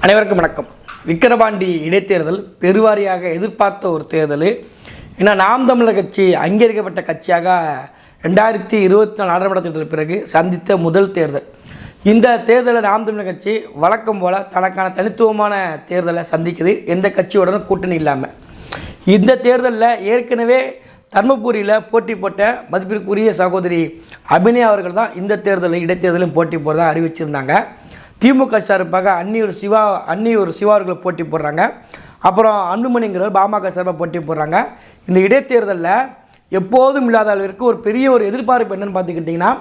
அனைவருக்கும் வணக்கம். விக்கிரவாண்டி இடைத்தேர்தல் பெருவாரியாக எதிர்பார்த்த ஒரு தேர்தல். ஏன்னா நாம் தமிழர் கட்சி அங்கீகரிக்கப்பட்ட கட்சியாக 2024 நாடாளுமன்ற தேர்தல் பிறகு சந்தித்த முதல் தேர்தல். இந்த தேர்தலில் நாம் தமிழர் கட்சி வழக்கம் போல் தனக்கான தனித்துவமான தேர்தலை சந்திக்குது, எந்த கட்சியோடனும் கூட்டணி இல்லாமல். இந்த தேர்தலில் ஏற்கனவே தர்மபுரியில் போட்டி போட்ட மதிப்பிற்குரிய சகோதரி அபிநயா அவர்கள் தான் இந்த தேர்தலில் இடைத்தேர்தலையும் போட்டி போடுறதா அறிவிச்சிருந்தாங்க. திமுக சார்பாக அன்னியூர் சிவா அவர்கள் போட்டி போடுறாங்க. அப்புறம் அன்புமணிங்கிறவர் பாமக சார்பாக போட்டி போடுறாங்க. இந்த இடைத்தேர்தலில் எப்போதும் இல்லாத அளவிற்கு ஒரு பெரிய எதிர்பார்ப்பு என்னென்னு பார்த்துக்கிட்டிங்கன்னா,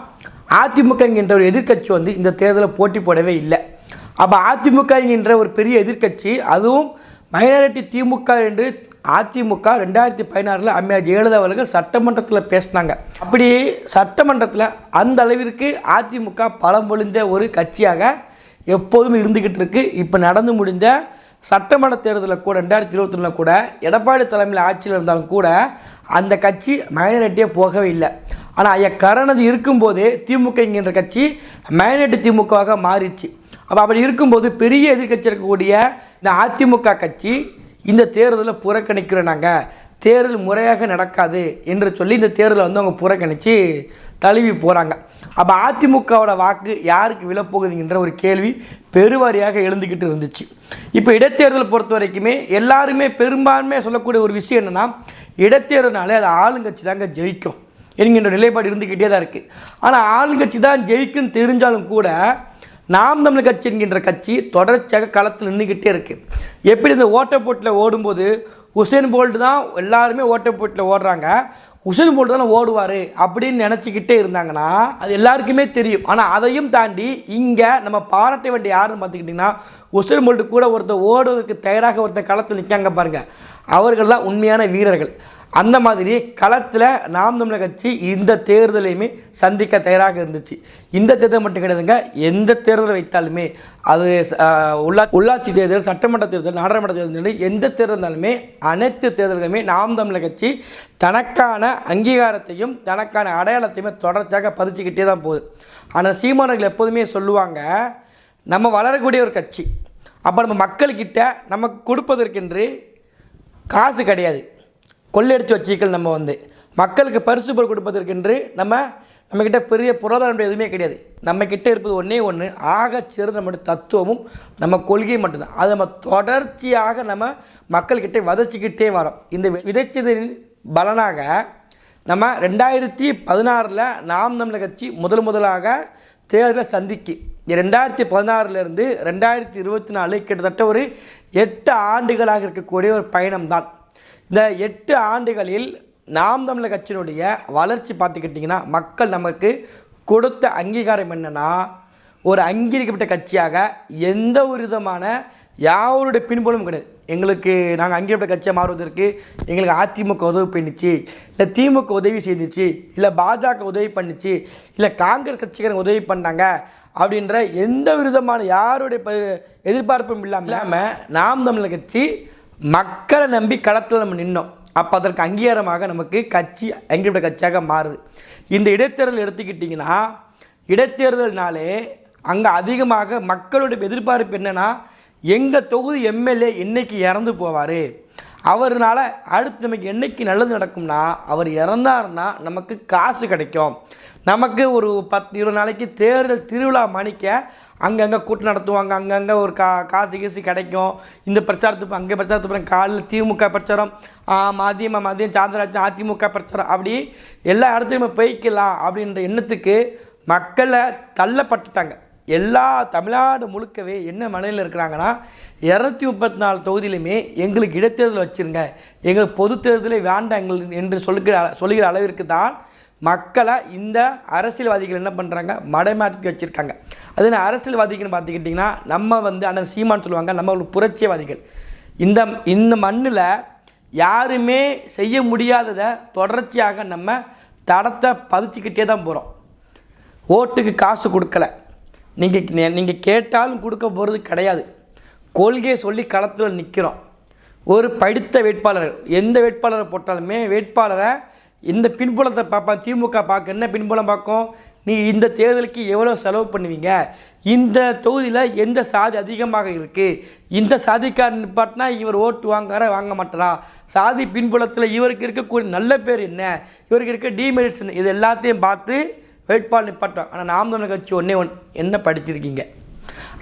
அதிமுக என்கின்ற ஒரு எதிர்க்கட்சி இந்த தேர்தலில் போட்டி போடவே இல்லை. அப்போ அதிமுக என்கின்ற ஒரு பெரிய எதிர்க்கட்சி, அதுவும் மைனாரிட்டி திமுக என்று அதிமுக 2016 அம்மையார் ஜெயலலிதா அவர்கள் சட்டமன்றத்தில் பேசினாங்க. அப்படி சட்டமன்றத்தில் அந்த அளவிற்கு அதிமுக பலம் பொழிந்த ஒரு கட்சியாக எப்போதும் இருந்துக்கிட்டு இருக்குது. இப்போ நடந்து முடிந்த சட்டமன்ற தேர்தலில் கூட 2021 கூட எடப்பாடி தலைமையில் ஆட்சியில் இருந்தாலும் கூட அந்த கட்சி மைனாரிட்டியே போகவே இல்லை. ஆனால் ஐயா கருணாநிதி இருக்கும்போதே திமுக என்கின்ற கட்சி மைனாரிட்டி திமுகவாக மாறிடுச்சு. அப்படி இருக்கும்போது பெரிய எதிர்கட்சி இருக்கக்கூடிய இந்த அதிமுக கட்சி இந்த தேர்தலில் புறக்கணிக்கிறோம், நாங்கள் தேர்தல் முறையாக நடக்காது என்று சொல்லி இந்த தேர்தலை அவங்க புறக்கணித்து தழுவி போகிறாங்க. அப்போ அதிமுகவோட வாக்கு யாருக்கு விழப்போகுதுங்கிற ஒரு கேள்வி பெருவாரியாக எழுந்துக்கிட்டு இருந்துச்சு. இப்போ இடைத்தேர்தல் பொறுத்த வரைக்குமே எல்லாருமே பெரும்பான்மையாக சொல்லக்கூடிய ஒரு விஷயம் என்னென்னா, இடைத்தேர்தல்னாலே அது ஆளுங்கட்சி தாங்க ஜெயிக்கும் என்கின்ற நிலைப்பாடு இருந்துக்கிட்டே தான் இருக்குது. ஆனால் ஆளுங்கட்சி தான் ஜெயிக்குன்னு தெரிஞ்சாலும் கூட நாம் தமிழர் கட்சி என்கின்ற கட்சி தொடர்ச்சியாக களத்தில் நின்றுக்கிட்டே இருக்குது. எப்படி இந்த ஓட்டப்போட்டில் ஓடும்போது உசேன் போல்ட் தான் எல்லாருமே ஓட்டப்போட்டில் ஓடுறாங்க, உசேன் போல்ட் தான் ஓடுவார் அப்படின்னு நினச்சிக்கிட்டே இருந்தாங்கன்னா அது எல்லாருக்குமே தெரியும். ஆனால் அதையும் தாண்டி இங்கே நம்ம பாராட்ட வேண்டிய யாருன்னு பார்த்துக்கிட்டிங்கன்னா, உசேன் போல்ட் கூட ஒருத்தர் ஓடுவதற்கு தயாராக ஒருத்தர் களத்தில் நிற்காங்க பாருங்கள், அவர்கள் தான் உண்மையான வீரர்கள். அந்த மாதிரி களத்தில் நாம் தமிழர் கட்சி இந்த தேர்தலையுமே சந்திக்க தயாராக இருந்துச்சு. இந்த தேர்தல் மட்டும் கிடையாதுங்க, எந்த தேர்தல் வைத்தாலுமே அது உள்ளாட்சி தேர்தல், சட்டமன்ற தேர்தல், நாடாளுமன்ற தேர்தல், எந்த தேர்தல் இருந்தாலுமே அனைத்து தேர்தல்களுமே நாம் தமிழர் கட்சி தனக்கான அங்கீகாரத்தையும் தனக்கான அடையாளத்தையுமே தொடர்ச்சியாக பதிச்சுக்கிட்டே தான் போகுது. ஆனால் சீமானர்கள் எப்போதுமே சொல்லுவாங்க, நம்ம வளரக்கூடிய ஒரு கட்சி, அப்போ நம்ம மக்கள்கிட்ட நமக்கு கொடுப்பதற்கென்று காசு கிடையாது, கொள்ளையடிச்சு வச்சிக்கல். நம்ம மக்களுக்கு பரிசு பொருள் கொடுப்பதற்கென்று நம்மக்கிட்ட பெரிய பொருளாதாரம் எதுவுமே கிடையாது. நம்மக்கிட்ட இருப்பது ஒன்றே ஒன்று, ஆக சிறந்த நம்முடைய தத்துவமும் நம்ம கொள்கையும் மட்டும்தான். அதை நம்ம தொடர்ச்சியாக நம்ம மக்கள்கிட்ட விதைச்சிக்கிட்டே வரோம். இந்த விதைச்சதின் பலனாக நம்ம 2016 நாம் தமிழர் கட்சி முதலாக தேர்தலை சந்திக்கு 2016 2024 கிட்டத்தட்ட ஒரு 8 ஆண்டுகளாக இருக்கக்கூடிய ஒரு பயணம்தான். இந்த 8 ஆண்டுகளில் நாம் தமிழர் கட்சியினுடைய வளர்ச்சி பார்த்துக்கிட்டிங்கன்னா, மக்கள் நமக்கு கொடுத்த அங்கீகாரம் என்னென்னா, ஒரு அங்கீகரிக்கப்பட்ட கட்சியாக எந்த ஒரு விதமான யாருடைய பின்புலமும் கிடையாது. எங்களுக்கு நாங்கள் அங்கீகரிக்கப்பட்ட கட்சியாக மாறுவதற்கு எங்களுக்கு அதிமுக உதவி பண்ணிச்சு, இல்லை திமுக உதவி செய்துச்சு, இல்லை பாஜக உதவி பண்ணிச்சு, இல்லை காங்கிரஸ் கட்சிக்காரங்க உதவி பண்ணாங்க அப்படின்ற எந்த விதமான யாருடைய எதிர்பார்ப்பும் இல்லாமல் நாம் தமிழர் கட்சி மக்களை நம்பி களத்தில் நம்ம நின்னோம். அப்போ அதற்கு அங்கீகாரமாக நமக்கு கட்சி அங்கீகரிக்கப்பட்ட கட்சியாக மாறுது. இந்த இடைத்தேர்தல் எடுத்துக்கிட்டிங்கன்னா, இடைத்தேர்தல்னாலே அங்கே அதிகமாக மக்களுடைய எதிர்பார்ப்பு என்னென்னா, எங்கள் தொகுதி எம்எல்ஏ என்றைக்கு இறந்து போவார், அவர்னால அடுத்து நமக்கு என்றைக்கு நல்லது நடக்கும்னா, அவர் இறந்தார்னா நமக்கு காசு கிடைக்கும், நமக்கு ஒரு 10-20 நாளைக்கு தேர்தல் திருவிழா மணிக்க அங்கங்கே கூட்டம் நடத்துவாங்க, அங்கங்கே ஒரு காசு கீசு கிடைக்கும். இந்த பிரச்சாரத்துக்கு அங்கே பிரச்சாரத்துக்கு காலையில் திமுக பிரச்சாரம், மதியம் சாயந்தரம் அதிமுக பிரச்சாரம், அப்படி எல்லா இடத்துலையுமே போய்க்கலாம் அப்படின்ற எண்ணத்துக்கு மக்களை தள்ளப்பட்டுட்டாங்க. எல்லா தமிழ்நாடு முழுக்கவே என்ன மனநிலையில் இருக்கிறாங்கன்னா, 234 தொகுதியிலுமே எங்களுக்கு இடைத்தேர்தல் வச்சுருங்க, எங்களுக்கு பொது தேர்தலே வேண்டாம் எங்களுக்கு என்று சொல்லுகிற அளவிற்கு தான் மக்களை இந்த அரசியல்வாதிகள் என்ன பண்ணுறாங்க, மடைமாற்றி வச்சுருக்காங்க. அது அரசியல்வாதிகள்னு பார்த்துக்கிட்டிங்கன்னா, நம்ம அண்ணன் சீமான் சொல்லுவாங்க, நம்ம ஒரு புரட்சிவாதிகள். இந்த மண்ணில் யாருமே செய்ய முடியாததை தொடர்ச்சியாக நம்ம தடத்தை பதிச்சுக்கிட்டே தான் போகிறோம். ஓட்டுக்கு காசு கொடுக்கல, நீங்கள் கேட்டாலும் கொடுக்க போகிறது கிடையாது. கொள்கையை சொல்லி களத்தில் நிற்கிறோம். ஒரு படித்த வேட்பாளர் எந்த வேட்பாளரை போட்டாலுமே வேட்பாளரை இந்த பின்புலத்தை பார்ப்பேன். திமுக பார்க்க என்ன பின்புலம் பார்க்கும், நீ இந்த தேர்தலுக்கு எவ்வளோ செலவு பண்ணுவீங்க, இந்த தொகுதியில் எந்த சாதி அதிகமாக இருக்குது, இந்த சாதிக்காரன் நிப்பாட்டினா இவர் ஓட்டு வாங்க மாட்டாரா, சாதி பின்புலத்தில் இவருக்கு இருக்கக்கூடிய நல்ல பேர் என்ன, இவருக்கு இருக்க டிமெரிட்ஸ் என்ன, இது எல்லாத்தையும் பார்த்து வேட்பாளர் நிப்பாட்டுவாங்க. ஆனால் நாம் தமிழர் கட்சி என்ன படிச்சிருக்கீங்க,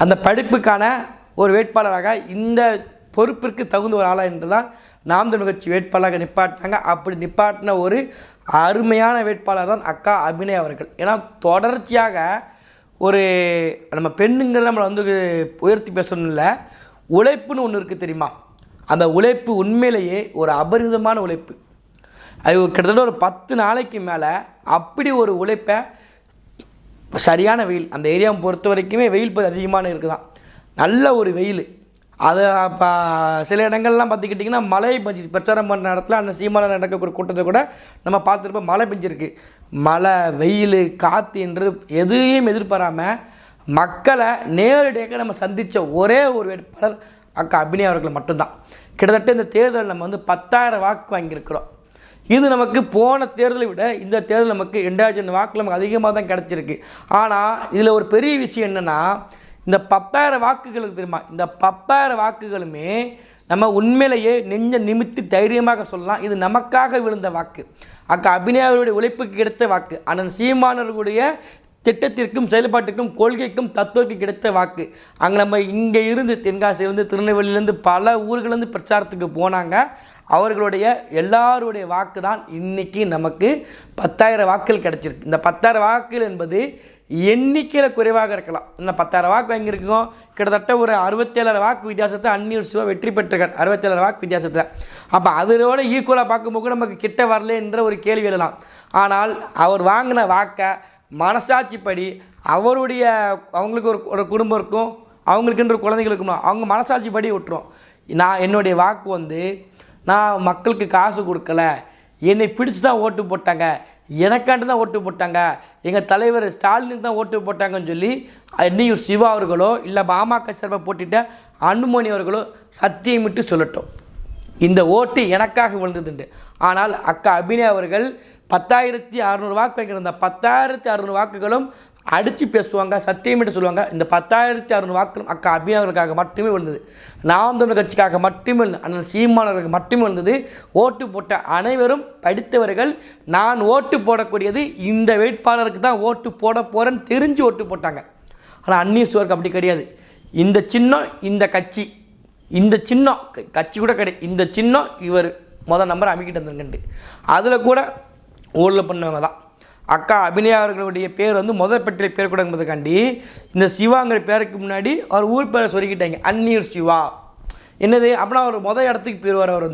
அந்த படிப்புக்கான ஒரு வேட்பாளராக இந்த பொறுப்பிற்கு தகுந்த ஒரு ஆளாக என்று தான் நாம் தமிழர் கட்சி வேட்பாளராக நிப்பாட்டினாங்க. அப்படி நிப்பாட்டின ஒரு அருமையான வேட்பாளர் தான் அக்கா அபிநயா அவர்கள். ஏன்னா தொடர்ச்சியாக ஒரு நம்ம பெண்ணுங்கிறத நம்மளை உயர்த்தி பேசணும் இல்லை, உழைப்புன்னு ஒன்று இருக்குது தெரியுமா, அந்த உழைப்பு உண்மையிலேயே ஒரு அபரிதமான உழைப்பு. அது கிட்டத்தட்ட ஒரு 10 நாளைக்கு மேலே அப்படி ஒரு உழைப்பை, சரியான வெயில், அந்த ஏரியாவை பொறுத்த வரைக்குமே வெயில் அதிகமான இருக்குதான், நல்ல ஒரு வெயில். அதை இப்போ சில இடங்கள்லாம் பார்த்துக்கிட்டிங்கன்னா மழை பெஞ்சு பிரச்சாரம் பண்ணுற இடத்துல அந்த சீமாவில் நடக்கக்கூடிய கூட்டத்தை கூட நம்ம பார்த்துருப்போம், மழை பெஞ்சிருக்கு. மழை வெயில் காற்று என்று எதையும் எதிர்பாராமல் மக்களை நேரடியாக நம்ம சந்தித்த ஒரே ஒரு வேட்பாளர் அக்கா அபிநயா அவர்கள் மட்டும்தான். கிட்டத்தட்ட இந்த தேர்தலில் நம்ம 10,000 வாக்கு வாங்கியிருக்கிறோம். இது நமக்கு போன தேர்தலை விட இந்த தேர்தல் நமக்கு 2000 வாக்கு நமக்கு அதிகமாக தான் கிடச்சிருக்கு. ஆனால் இதில் ஒரு பெரிய விஷயம் என்னென்னா, இந்த 10,000 வாக்குகளுக்கு தெரியுமா, இந்த 10,000 வாக்குகளுமே நம்ம உண்மையிலேயே நெஞ்ச நிமித்தி தைரியமாக சொல்லலாம், இது நமக்காக விழுந்த வாக்கு, அக்கா அபிநயாவுடைய உழைப்புக்கு கிடைத்த வாக்கு, அண்ணன் சீமானவர்களுடைய திட்டத்திற்கும் செயல்பாட்டுக்கும் கொள்கைக்கும் தத்துவத்துக்கு கிடைத்த வாக்கு. அங்கே நம்ம இங்கே இருந்து தென்காசியிலேருந்து திருநெல்வேலியிலேருந்து பல ஊர்களேருந்து பிரச்சாரத்துக்கு போனாங்க. அவர்களுடைய எல்லாருடைய வாக்கு தான் இன்றைக்கி நமக்கு 10,000 வாக்குகள் கிடச்சிருக்கு. இந்த 10,000 வாக்குகள் என்பது எண்ணிக்கையில் குறைவாக இருக்கலாம். இன்னும் 10,000 வாக்கு வாங்கியிருக்கோம். கிட்டத்தட்ட ஒரு 67 வாக்கு வித்தியாசத்தை அந்நியூர் சிவா வெற்றி பெற்றிருக்கார், 67 வாக்கு வித்தியாசத்தில். அப்போ அதோட ஈக்குவலாக பார்க்கும்போது நமக்கு கிட்ட வரல என்ற ஒரு கேள்வி எழலாம். ஆனால் அவர் வாங்கின வாக்கை மனசாட்சிப்படி அவருடைய அவங்களுக்கு ஒரு குடும்பம் இருக்கும், அவங்களுக்குன்ற குழந்தைகள் இருக்கணும், அவங்க மனசாட்சிப்படி விட்டுரும். என்னுடைய வாக்கு நான் மக்களுக்கு காசு கொடுக்கல, என்னை பிடிச்சி தான் ஓட்டு போட்டாங்க, எனக்காண்டு தான் ஓட்டு போட்டாங்க, எங்கள் தலைவர் ஸ்டாலினுக்கு தான் ஓட்டு போட்டாங்கன்னு சொல்லி அன்னியூர் சிவா அவர்களோ இல்லை பாமக சார்பாக போட்டிட்ட அன்புமணி அவர்களோ சத்தியமிட்டு சொல்லட்டும், இந்த ஓட்டு எனக்காக விழுந்ததுண்டு. ஆனால் அக்கா அபிநயா அவர்கள் 10,600 வாக்கு வாங்கியிருந்த இந்த 10,600 வாக்குகளும் அடித்து பேசுவாங்க, சத்தியமிட்டு சொல்லுவாங்க. இந்த 10,600 வாக்குகளும் அக்கா அபிநயா அவர்களுக்காக மட்டுமே விழுந்தது, நாம் தமிழர் கட்சிக்காக மட்டுமே விழுந்தது, அண்ணன் சீமானவர்களுக்கு மட்டுமே விழுந்தது. ஓட்டு போட்ட அனைவரும் படித்தவர்கள். நான் ஓட்டு போடக்கூடியது இந்த வேட்பாளருக்கு தான் ஓட்டு போட போகிறேன்னு தெரிஞ்சு ஓட்டு போட்டாங்க. ஆனால் அந்நிய சுவருக்கு அப்படி கிடையாது. இந்த சின்னம், இந்த கட்சி, இந்த சின்னம் கட்சி கூட கிடையாது, இந்த சின்னம் இவர் முதல் நம்பர் அமைக்கிட்டு வந்துருங்கண்டு அதில் கூட ஊரில் பண்ணவங்க தான். அக்கா அபிநயா அவர்களுடைய பேர் முதல் பற்றிய பேர் கூட என்பதுக்காண்டி இந்த சிவாங்கிற பேருக்கு முன்னாடி அவர் ஊர் பேரை சொல்லிக்கிட்டாங்க, அந்நியூர் சிவா. என்னது அப்படின்னா அவர் இடத்துக்கு போயிடுவார். அவர்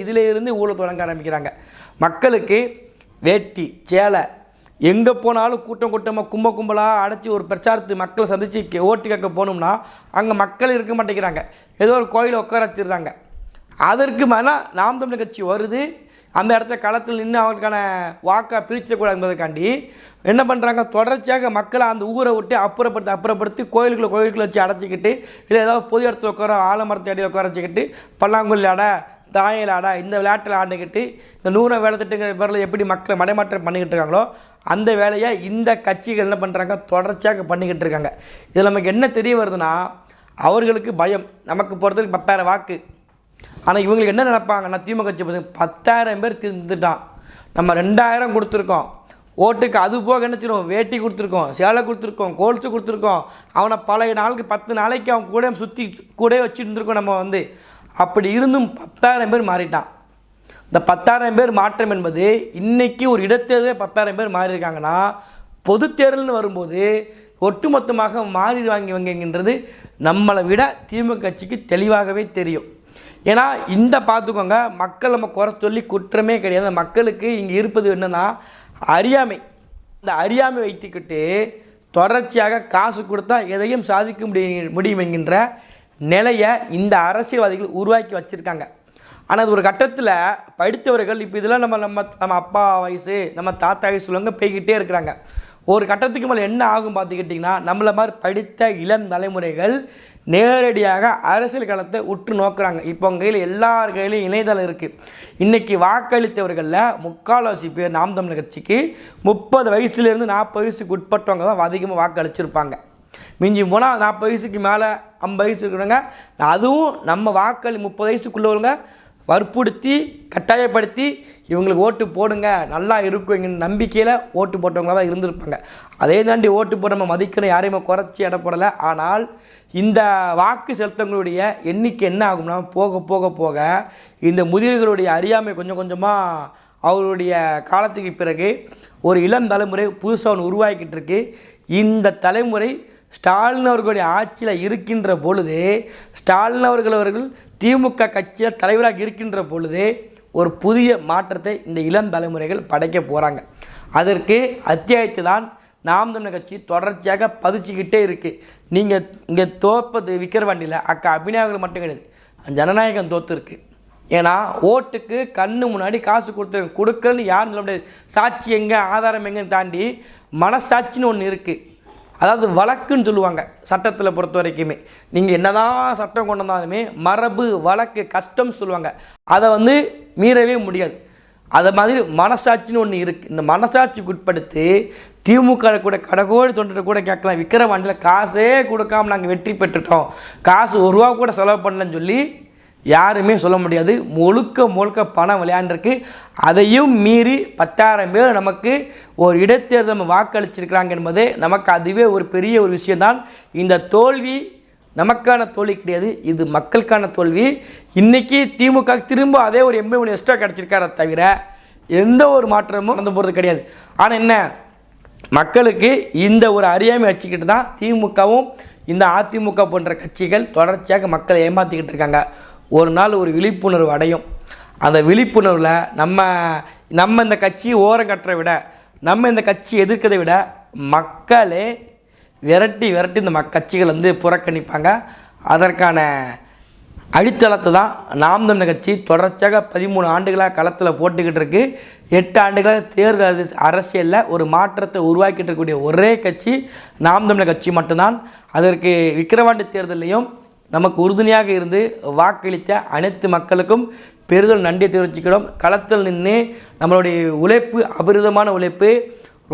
இதிலே இருந்து ஊரில் தொடங்க ஆரம்பிக்கிறாங்க. மக்களுக்கு வேட்டி சேலை எங்கே போனாலும் கூட்டமாக கும்பலாக அடைச்சி ஒரு பிரச்சாரத்து மக்களை சந்தித்து ஓட்டு கேட்க போகணும்னா அங்கே மக்கள் இருக்க மாட்டேங்கிறாங்க, ஏதோ ஒரு கோயிலை உட்கார வச்சுருந்தாங்க. அதற்கு மேலே நாம் தமிழர் கட்சி வருது, அந்த இடத்த களத்தில் நின்று அவங்களுக்கான வாக்கை பிரிச்சக்கூடாது என்பதற்காண்டி என்ன பண்ணுறாங்க, தொடர்ச்சியாக மக்களை அந்த ஊரை விட்டு அப்புறப்படுத்தி கோயிலுக்குள்ளே வச்சு அடைச்சிக்கிட்டு, இல்லை ஏதாவது பொது இடத்துல உட்கார ஆலமரத்தை அடியில் உட்கார வச்சுக்கிட்டு பல்லாங்குழி ஆட தாயல் ஆட இந்த விளையாட்டில் ஆண்டுக்கிட்டு இந்த 100 வேலை திட்டங்கிற பேரில் எப்படி மக்களை மடைமாற்றம் பண்ணிக்கிட்டு இருக்காங்களோ அந்த வேலையை இந்த கட்சிகள் என்ன பண்ணுறாங்க, தொடர்ச்சியாக பண்ணிக்கிட்டு இருக்காங்க. இதில் நமக்கு என்ன தெரிய வருதுன்னா, அவர்களுக்கு பயம், நமக்கு பொறுத்தவரைக்கும் 10,000 வாக்கு. ஆனால் இவங்களுக்கு என்ன நினைப்பாங்கன்னா, திமுக கட்சி 10,000 பேர் திருந்துட்டான், நம்ம 2,000 கொடுத்துருக்கோம் ஓட்டுக்கு, அது போக என்ன செய்யணும், வேட்டி கொடுத்துருக்கோம், சேலை கொடுத்துருக்கோம், கோல்ஸு கொடுத்துருக்கோம், அவனை பழைய நாளுக்கு 10 நாளைக்கு அவன் கூட சுற்றி கூட வச்சுட்டு இருந்திருக்கோம் நம்ம அப்படி இருந்தும் 10,000 பேர் மாறிட்டான். இந்த 10,000 பேர் மாற்றம் என்பது இன்றைக்கி ஒரு இடைத்தேர்தலே 10,000 பேர் மாறியிருக்காங்கன்னா, பொது தேர்தல்னு வரும்போது ஒட்டுமொத்தமாக மாறிடுவாங்கன்றது நம்மளை விட திமுக கட்சிக்கு தெளிவாகவே தெரியும். ஏன்னா இந்த பார்த்துக்கோங்க, மக்கள் நம்ம குறை சொல்லி குற்றமே கிடையாது. மக்களுக்கு இங்கே இருப்பது என்னென்னா அறியாமை. இந்த அறியாமை வைத்துக்கிட்டு தொடர்ச்சியாக காசு கொடுத்தா எதையும் சாதிக்க முடியும் என்கின்ற நிலையை இந்த அரசியல்வாதிகள் உருவாக்கி வச்சுருக்காங்க. ஆனால் அது ஒரு கட்டத்தில் படித்தவர்கள் இப்போ இதெல்லாம் நம்ம அப்பா வயசு நம்ம தாத்தா வயசு உள்ளவங்க போய்கிட்டே இருக்கிறாங்க. ஒரு கட்டத்துக்கு மேலே என்ன ஆகும் பார்த்துக்கிட்டிங்கன்னா, நம்மளை மாதிரி படித்த இளம் தலைமுறைகள் நேரடியாக அரசியல் களத்தை உற்று நோக்குறாங்க. இப்போ உங்கள் கையில் எல்லார் கையிலையும் இணையதளம் இருக்குது. இன்றைக்கி வாக்களித்தவர்களில் முக்கால்வாசி பேர் நாம் தமிழர் கட்சிக்கு 30 வயசுலேருந்து 40 வயசுக்கு உட்பட்டவங்க தான் அதிகமாக வாக்களிச்சிருப்பாங்க. மிஞ்சி போனால் 40 வயசுக்கு மேலே 50 வயசு இருக்கிறவங்க, அதுவும் நம்ம வாக்களி 30 வயசுக்குள்ளவங்க வற்புறுத்தி கட்டாயப்படுத்தி இவங்களுக்கு ஓட்டு போடுங்க நல்லா இருக்கும் எங்கள் நம்பிக்கையில் ஓட்டு போட்டவங்களாக தான் இருந்திருப்பாங்க. அதே தாண்டி ஓட்டு போட நம்ம மதிக்கணும், யாரையுமே குறைச்சி இடப்படலை. ஆனால் இந்த வாக்கு செலுத்தவங்களுடைய எண்ணிக்கை என்ன ஆகும்னா, போக போக போக இந்த முதியவர்களுடைய அறியாமை கொஞ்சம் கொஞ்சமாக அவருடைய காலத்துக்கு பிறகு ஒரு இளம் தலைமுறை புதுசாக ஒன்று உருவாக்கிட்டு இருக்கு. இந்த தலைமுறை ஸ்டாலின் அவர்களுடைய ஆட்சியில் இருக்கின்ற பொழுது, ஸ்டாலின் அவர்கள் திமுக கட்சியில் தலைவராக இருக்கின்ற பொழுது ஒரு புதிய மாற்றத்தை இந்த இளம் தலைமுறைகள் படைக்க போகிறாங்க. அதற்கு அத்தியாயத்தை தான் நாம் தமிழர் கட்சி தொடர்ச்சியாக பதிச்சுக்கிட்டே இருக்குது. நீங்கள் இங்கே தோற்பது விக்கிரவாண்டியில் அக்கா அபிநயாவில் மட்டும் கிடையாது, ஜனநாயகம் தோற்றுருக்கு. ஏன்னா ஓட்டுக்கு கண்ணு முன்னாடி காசு கொடுக்கலன்னு யாரும் சொல்ல முடியாது. சாட்சி எங்கே ஆதாரம் எங்கன்னு தாண்டி மனசாட்சின்னு ஒன்று இருக்குது. அதாவது வழக்குன்னு சொல்லுவாங்க சட்டத்தில் பொறுத்த வரைக்குமே. நீங்கள் என்ன தான் சட்டம் கொண்டு வந்தாலுமே மரபு வழக்கு கஷ்டம் சொல்லுவாங்க, அதை மீறவே முடியாது. அதை மாதிரி மனசாட்சின்னு ஒன்று இருக்குது. இந்த மனசாட்சிக்கு உட்படுத்தி திமுக கூட கடகோடி தொண்டர் கூட கேட்கலாம், விக்கிரவாண்டியில் காசே கொடுக்காமல் நாங்கள் வெற்றி பெற்றுட்டோம், காசு 1 ரூபா கூட செலவு பண்ணலன்னு சொல்லி யாருமே சொல்ல முடியாது. முழுக்க பணம் விளையாண்டுருக்கு. அதையும் மீறி 10,000 பேர் நமக்கு ஒரு இடைத்தேர்தல் நம்ம வாக்களிச்சிருக்கிறாங்க என்பதே நமக்கு அதுவே ஒரு பெரிய ஒரு விஷயம்தான். இந்த தோல்வி நமக்கான தோல்வி கிடையாது, இது மக்களுக்கான தோல்வி. இன்றைக்கி திமுக திரும்ப அதே ஒரு MP எக்ஸ்ட்ரா கிடச்சிருக்கார தவிர எந்த ஒரு மாற்றமும் நடந்து போகிறது கிடையாது. ஆனால் என்ன, மக்களுக்கு இந்த ஒரு அறியாமை வச்சுக்கிட்டு தான் திமுகவும் இந்த அதிமுக போன்ற கட்சிகள் தொடர்ச்சியாக மக்களை ஏமாற்றிக்கிட்டு இருக்காங்க. ஒரு நாள் ஒரு விழிப்புணர்வு அடையும். அந்த விழிப்புணர்வில் நம்ம இந்த கட்சியை ஓரம் கட்டுறதை விட, நம்ம இந்த கட்சி எதிர்க்கிறதை விட மக்களே விரட்டி இந்த கட்சிகள் புறக்கணிப்பாங்க. அதற்கான அடித்தளத்தை தான் நாம் தமிழர் கட்சி தொடர்ச்சியாக 13 ஆண்டுகளாக களத்தில் போட்டுக்கிட்டு இருக்கு. 8 ஆண்டுகளாக தேர்தல் அரசியலில் ஒரு மாற்றத்தை உருவாக்கிட்டு இருக்கக்கூடிய ஒரே கட்சி நாம் தமிழர் கட்சி மட்டும்தான். அதற்கு விக்கிரவாண்டி தேர்தலையும் நமக்கு உறுதுணையாக இருந்து வாக்களித்த அனைத்து மக்களுக்கும் பெரிதும் நன்றி தெரிவிச்சுக்கிறோம். களத்தில் நின்று நம்மளுடைய உழைப்பு அபரிதமான உழைப்பு,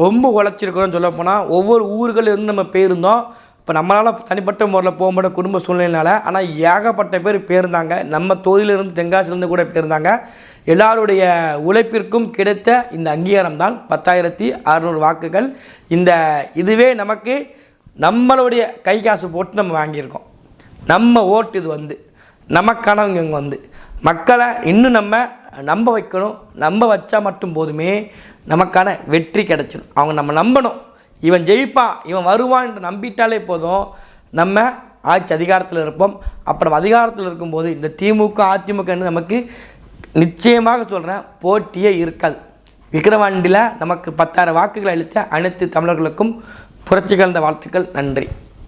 ரொம்ப உழைச்சிருக்கிறோம். சொல்லப்போனால் ஒவ்வொரு ஊர்களிலிருந்து நம்ம போயிருந்தோம். இப்போ நம்மளால் தனிப்பட்ட முறையில் போக முடியும் குடும்ப சூழ்நிலையினால், ஆனால் ஏகப்பட்ட பேர் போயிருந்தாங்க. நம்ம தொகுதியிலிருந்து தென்காசிலேருந்து கூட போயிருந்தாங்க. எல்லாருடைய உழைப்பிற்கும் கிடைத்த இந்த அங்கீகாரம் தான் 10,600 வாக்குகள். இதுவே நமக்கு நம்மளுடைய கை காசு போட்டு நம்ம வாங்கியிருக்கோம். நம்ம ஓட்டு இது நமக்கானவங்க இங்கே மக்களை இன்னும் நம்ம நம்ப வைக்கணும். நம்ப வச்சா மட்டும் போதுமே நமக்கான வெற்றி கிடைச்சிடும். அவங்க நம்ம நம்பணும், இவன் ஜெயிப்பான், இவன் வருவான் என்று நம்பிட்டாலே போதும், நம்ம ஆட்சி அதிகாரத்தில் இருப்போம். அப்புறம் அதிகாரத்தில் இருக்கும்போது இந்த திமுக அதிமுக நமக்கு நிச்சயமாக சொல்கிறேன் போட்டியே இருக்காது. விக்கிரவாண்டியில் நமக்கு 10,000 வாக்குகள் அளித்த அனைத்து தமிழர்களுக்கும் புரட்சி கலந்த வாழ்த்துக்கள். நன்றி.